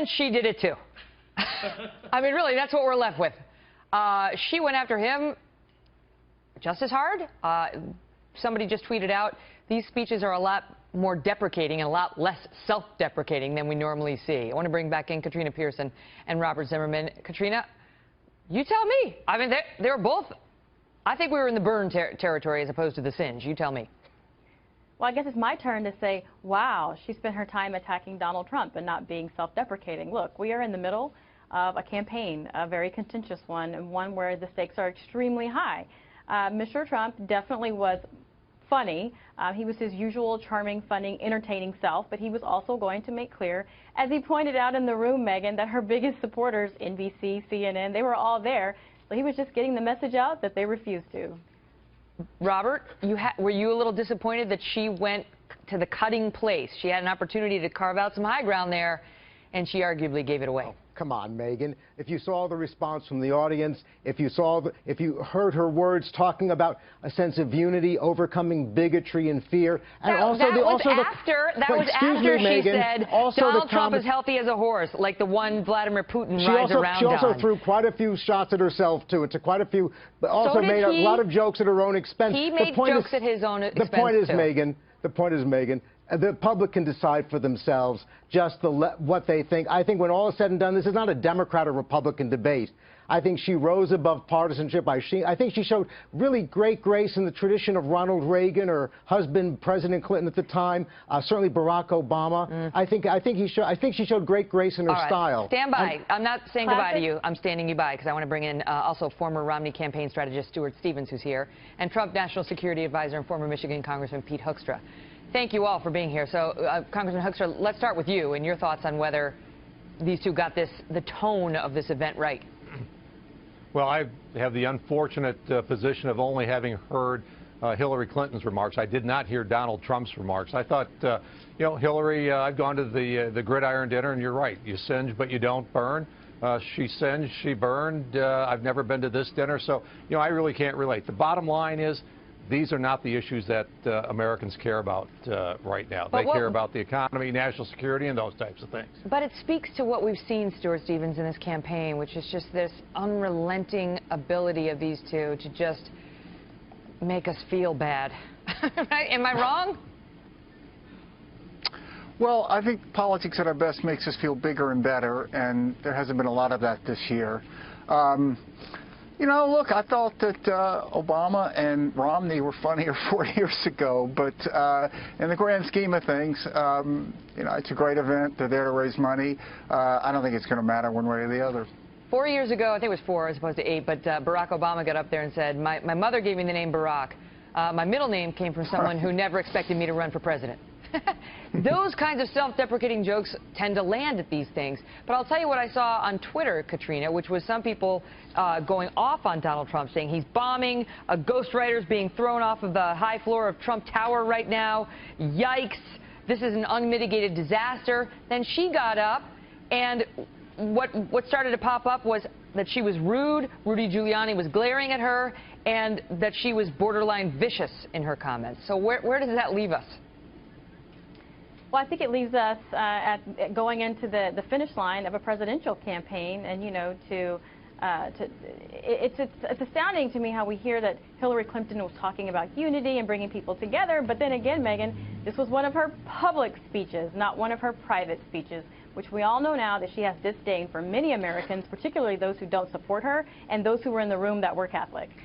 And she did it too. I mean, really, that's what we're left with. She went after him just as hard. Somebody just tweeted out, these speeches are a lot more deprecating and a lot less self-deprecating than we normally see. I want to bring back in Katrina Pearson and Robert Zimmerman. Katrina, you tell me. I mean, they were both, I think we were in the burn territory as opposed to the singe. You tell me. Well, I guess it's my turn to say, wow, she spent her time attacking Donald Trump and not being self-deprecating. Look, we are in the middle of a campaign, a very contentious one, and one where the stakes are extremely high. Mr. Trump definitely was funny. He was his usual charming, funny, entertaining self, but he was also going to make clear, as he pointed out in the room, Megyn, that her biggest supporters, NBC, CNN, they were all there. So he was just getting the message out that they refused to. Robert, were you a little disappointed that she went to the cutting place? She had an opportunity to carve out some high ground there, and she arguably gave it away. Oh, come on, Megyn. If you saw the response from the audience, if you heard her words talking about a sense of unity, overcoming bigotry and fear, and that was after she said Donald Trump is healthy as a horse, like the one Vladimir Putin rides around on. She also threw quite a few shots at herself, too, to quite a few, but also made a lot of jokes at her own expense. He made jokes at his own expense, The point is, Megyn, the public can decide for themselves just what they think. I think when all is said and done, this is not a Democrat or Republican debate. I think she rose above partisanship. I think she showed really great grace in the tradition of Ronald Reagan or husband President Clinton at the time, certainly Barack Obama. I think she showed great grace in her style. Stand by. I'm not saying goodbye to you. I'm standing you by because I want to bring in also former Romney campaign strategist Stuart Stevens, who's here, and Trump National Security Advisor and former Michigan Congressman Pete Hoekstra. Thank you all for being here. So, Congressman Hoekstra, let's start with you and your thoughts on whether these two got the tone of this event right. Well, I have the unfortunate position of only having heard Hillary Clinton's remarks. I did not hear Donald Trump's remarks. I thought, you know, Hillary, I've gone to the gridiron dinner, and you're right. You singe, but you don't burn. She singed, she burned. I've never been to this dinner, so, you know, I really can't relate. The bottom line is, these are not the issues that Americans care about right now. They care about the economy, national security, and those types of things. But it speaks to what we've seen, Stuart Stevens, in this campaign, which is just this unrelenting ability of these two to just make us feel bad. Right? Am I wrong? Well, I think politics at our best makes us feel bigger and better, and there hasn't been a lot of that this year. You know, look, I thought that Obama and Romney were funnier 4 years ago, but in the grand scheme of things, you know, it's a great event. They're there to raise money. I don't think it's going to matter one way or the other. 4 years ago, I think it was 4 as opposed to 8, but Barack Obama got up there and said, my mother gave me the name Barack. My middle name came from someone who never expected me to run for president. Those kinds of self-deprecating jokes tend to land at these things. But I'll tell you what I saw on Twitter, Katrina, which was some people going off on Donald Trump, saying he's bombing, a ghostwriter's being thrown off of the high floor of Trump Tower right now. Yikes, this is an unmitigated disaster. Then she got up, and what started to pop up was that she was rude, Rudy Giuliani was glaring at her, and that she was borderline vicious in her comments. So where does that leave us? Well, I think it leaves us at going into the finish line of a presidential campaign, and you know, it's astounding to me how we hear that Hillary Clinton was talking about unity and bringing people together, but then again, Megyn, this was one of her public speeches, not one of her private speeches, which we all know now that she has disdain for many Americans, particularly those who don't support her and those who were in the room that were Catholic.